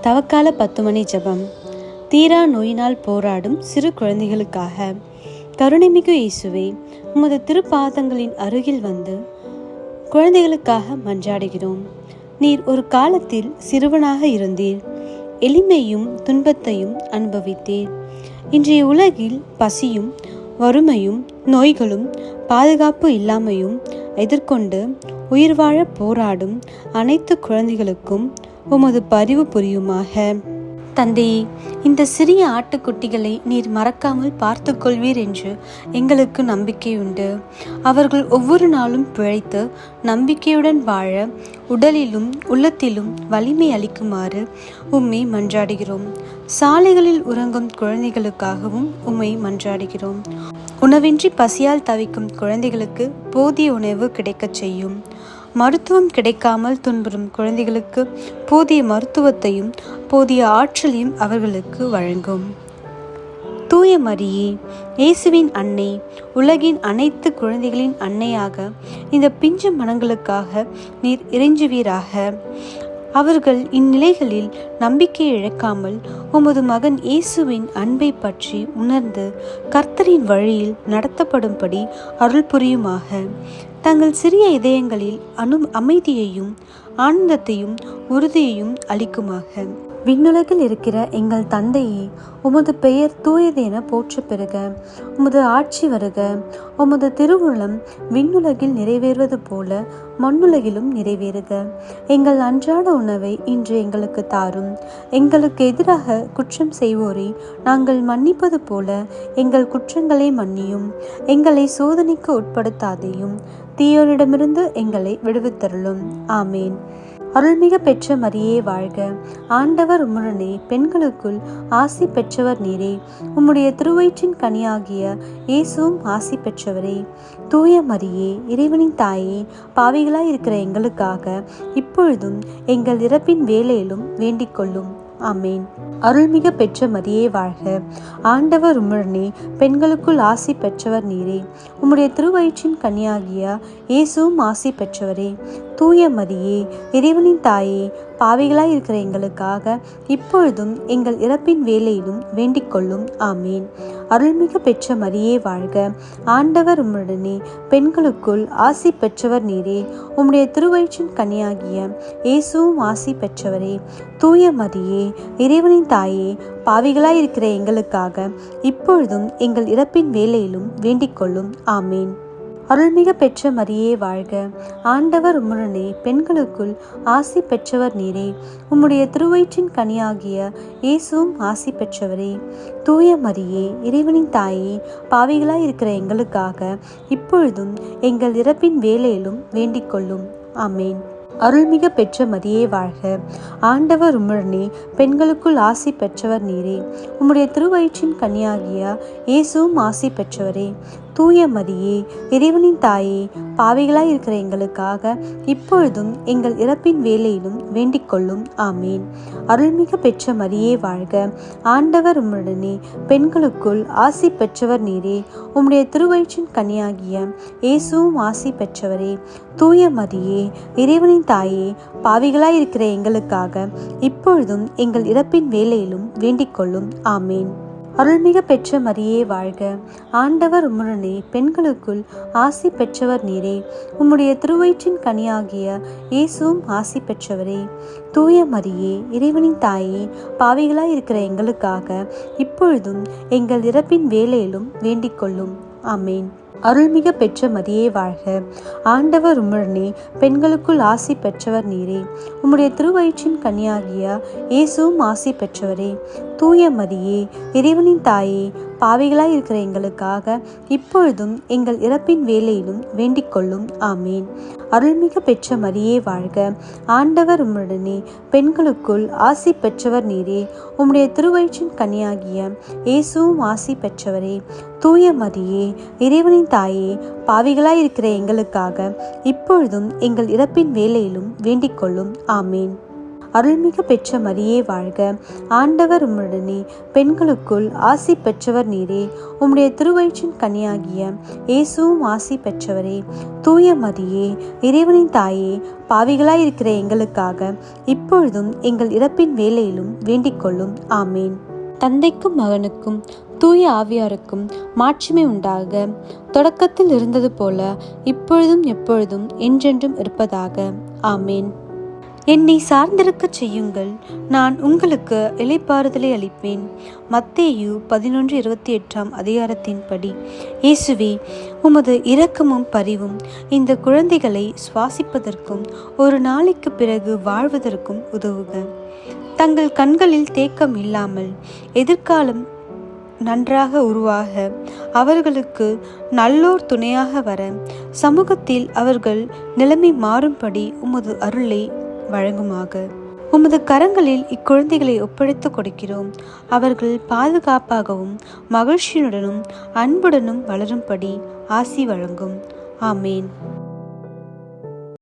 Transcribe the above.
தவக்கால 10 மணி ஜெபம். தீரா நோயினால் போராடும் சிறு குழந்தைகளுக்காக. கருணைமிகு இயேசுவே, உமது திருப்பாதங்களின் அருகில் வந்து குழந்தைகளுக்காக மன்றாடுகிறோம். நீர் ஒரு காலத்தில் சிறுவனாக இருந்தீர், எளிமையும் துன்பத்தையும் அனுபவித்தீர். இன்றைய உலகில் பசியும் வறுமையும் நோய்களும் பாதுகாப்பு இல்லாமையும் எதிர்கொண்டு உயிர் வாழ போராடும் அனைத்து குழந்தைகளுக்கும் உமது பரிவு புரியுமாக. தந்தையே, இந்த சிறிய ஆட்டுக்குட்டிகளை நீர் மறக்காமல் பார்த்து கொள்வீர் என்று எங்களுக்கு நம்பிக்கையுண்டு. அவர்கள் ஒவ்வொரு நாளும் பிழைத்து நம்பிக்கையுடன் வாழ உடலிலும் உள்ளத்திலும் வலிமை அளிக்குமாறு உம்மை மன்றாடுகிறோம். சாலைகளில் உறங்கும் குழந்தைகளுக்காகவும் உம்மை மன்றாடுகிறோம். உணவின்றி பசியால் தவிக்கும் குழந்தைகளுக்கு போதிய உணவு கிடைக்கச் செய்யும். மருத்துவம் கிடைக்காமல் துன்புறும் குழந்தைகளுக்கு போதிய மருத்துவத்தையும் போதிய ஆற்றலையும் அவர்களுக்கு வழங்கும். தூய மரியே, இயேசுவின் அன்னை, உலகின் அனைத்து குழந்தைகளின் அன்னையாக இந்த பிஞ்சு மனங்களுக்காக நீர் இறைஞ்சுவீராக. அவர்கள் இந்நிலைகளில் நம்பிக்கை இழக்காமல் உமது மகன் இயேசுவின் அன்பை பற்றி உணர்ந்து கர்த்தரின் வழியில் நடத்தப்படும்படி அருள் புரியுமாக. தங்கள் சிறிய இதயங்களில் அமைதியையும் ஆனந்தத்தையும் உறுதியையும் அளிக்குமாக. விண்ணுலகில் இருக்கிற எங்கள் தந்தையே, உமது பெயர் தூயது என போற்ற பெறுக. உமது ஆட்சி வருக. உமது திருவுளம் விண்ணுலகில் நிறைவேறுவது போல மண்ணுலகிலும் நிறைவேறுக. எங்கள் அன்றாட உணவை இன்று எங்களுக்கு தாரும். எங்களுக்கு எதிராக குற்றம் செய்வோரை நாங்கள் மன்னிப்பது போல எங்கள் குற்றங்களை மன்னியும். எங்களை சோதனைக்கு உட்படுத்தாதேயும், தீயோரிடமிருந்து எங்களை விடுவித்தருளும். ஆமேன். அருள்மிக பெற்ற மரியே வாழ்க. ஆண்டவர் உம்முடனே, பெண்களுக்குள் ஆசி பெற்றவர் நீரே. உம்முடைய திருவயிற்றின் கனியாகிய இயேசுவும் ஆசி பெற்றவரே. தூய மரியே, இறைவனின் தாயே, பாவிகளாய் இருக்கிற எங்களுக்காக இப்பொழுதும் எங்கள் இறப்பின் வேளையிலும் வேண்டிக் கொள்ளும். ஆமேன். அருள்மிக பெற்ற மரியே வாழ்க. ஆண்டவர் உம்முடனே, பெண்களுக்குள் ஆசி பெற்றவர் நீரே. உம்முடைய திருவயிற்றின் கனியாகிய இயேசுவும் ஆசி பெற்றவரே. தூய மரியே, இறைவனின் தாயே, பாவிகளாய் இருக்கிற எங்களுக்காக இப்பொழுதும் எங்கள் இறப்பின் வேளையிலும் வேண்டிக் கொள்ளும். ஆமேன். அருள்மிக பெற்ற மரியே வாழ்க. ஆண்டவர் உம்முடனே, பெண்களுக்குள் ஆசி பெற்றவர் நீரே. உம்முடைய திருவயிற்றின் கனியாகிய இயேசுவும் ஆசி பெற்றவரே. தூய மரியே, இறைவனின் தாயே, பாவிகளாய் இருக்கிற எங்களுக்காக இப்பொழுதும் எங்கள் இறப்பின் வேளையிலும் வேண்டிக் கொள்ளும். ஆமேன். அருள்மிக பெற்ற மரியே வாழ்க. ஆண்டவர் உம்முடனே, பெண்களுக்குள் ஆசி பெற்றவர் நீரே. உம்முடைய திருவயிற்றின் கனியாகிய இயேசுவும் ஆசி பெற்றவரே. தூய மரியே, இறைவனின் தாயே, பாவிகளாய் இருக்கிற எங்களுக்காக இப்பொழுதும் எங்கள் இறப்பின் வேளையிலும் வேண்டிக் கொள்ளும். ஆமேன். அருள்மிக பெற்ற மரியே வாழ்க. ஆண்டவர் உம்முடனே, பெண்களுக்குள் ஆசி பெற்றவர் நீரே. உம்முடைய திருவயிற்றின் கனியாகிய இயேசுவும் ஆசி பெற்றவரே. தூய மரியே, இறைவனின் தாயே, பாவிகளாய் இருக்கிற எங்களுக்காக இப்பொழுதும் எங்கள் இறப்பின் வேளையிலும் வேண்டிக் கொள்ளும். ஆமேன். அருள்மிக பெற்ற மரியே வாழ்க. ஆண்டவர் உம்முடனே, பெண்களுக்குள் ஆசி பெற்றவர் நீரே. உம்முடைய திருவயிற்றின் கனியாகிய இயேசுவும் ஆசி பெற்றவரே. தூய மரியே, இறைவனின் தாயே, பாவிகளாய் இருக்கிற எங்களுக்காக இப்பொழுதும் எங்கள் இறப்பின் வேளையிலும் வேண்டிக் கொள்ளும். ஆமேன். அருள்மிக பெற்ற மரியே வாழ்க. ஆண்டவர் உம்முடனே, பெண்களுக்குள் ஆசி பெற்றவர் நீரே. உம்முடைய திருவயிற்றின் கனியாகிய இயேசுவும் ஆசி பெற்றவரே. தூய மரியே, இறைவனின் தாயே, பாவிகளாய் இருக்கிற எங்களுக்காக இப்பொழுதும் எங்கள் இறப்பின் வேளையிலும் வேண்டிக் கொள்ளும். ஆமேன். அருள்மிக பெற்ற மரியே வாழ்க. ஆண்டவர் உம்முடனே, பெண்களுக்குள் ஆசி பெற்றவர் நீரே. உம்முடைய திருவயிற்றின் கனியாகிய இயேசுவும் ஆசி பெற்றவரே. தூய மரியே, இறைவனின் தாயே, பாவிகளாய் இருக்கிற எங்களுக்காக இப்பொழுதும் எங்கள் இறப்பின் வேளையிலும் வேண்டிக் கொள்ளும். ஆமேன். அருள்மிக பெற்ற மரியே வாழ்க. ஆண்டவர் உம்முடனே, பெண்களுக்குள் ஆசி பெற்றவர் நீரே. உம்முடைய திருவயிற்றின் கனியாகிய இயேசுவும் ஆசி பெற்றவரே. தூய மரியே, இறைவனின் தாயே, பாவிகளாய் இருக்கிற எங்களுக்காக இப்பொழுதும் எங்கள் இறப்பின் வேளையிலும் வேண்டிக் கொள்ளும். ஆமேன். அருள்மிகு பெற்ற மரியே வாழ்க. ஆண்டவர் உம்முடனே, பெண்களுக்குள் ஆசி பெற்றவர் நீரே. உம்முடைய திருவயிற்றின் கனியாகிய இயேசுவும் ஆசி பெற்றவரே. தூய மரியே, இறைவனின் தாயே, பாவிகளாயிருக்கிற எங்களுக்காக இப்பொழுதும் எங்கள் இறப்பின் வேளையிலும் வேண்டிக் கொள்ளும். ஆமேன். தந்தைக்கும் மகனுக்கும் தூய ஆவியாருக்கும் மாட்சிமை உண்டாக, தொடக்கத்தில் இருந்தது போல இப்பொழுதும் எப்பொழுதும் என்றென்றும் இருப்பதாக. ஆமேன். என்னை சார்ந்திருக்க செய்யுங்கள், நான் உங்களுக்கு இளைப்பாறுதலை அளிப்பேன். மத்தேயு 11:28 அதிகாரத்தின்படி. இயேசுவே, உமது இரக்கமும் பரிவும் இந்த குழந்தைகளை சுவாசிப்பதற்கும் ஒரு நாளைக்கு பிறகு வாழ்வதற்கும் உதவுக. தங்கள் கண்களில் தேக்கம் இல்லாமல் எதிர்காலம் நன்றாக உருவாக, அவர்களுக்கு நல்லோர் துணையாக வர, சமூகத்தில் அவர்கள் நிலைமை மாறும்படி உமது அருளை வழங்குமாக. உமது கரங்களில் இக்குழந்தைகளை ஒப்படைத்து கொடுக்கிறோம். அவர்கள் பாதுகாப்பாகவும் மகிழ்ச்சியுடனும் அன்புடனும் வளரும்படி ஆசி வழங்கும். ஆமேன்.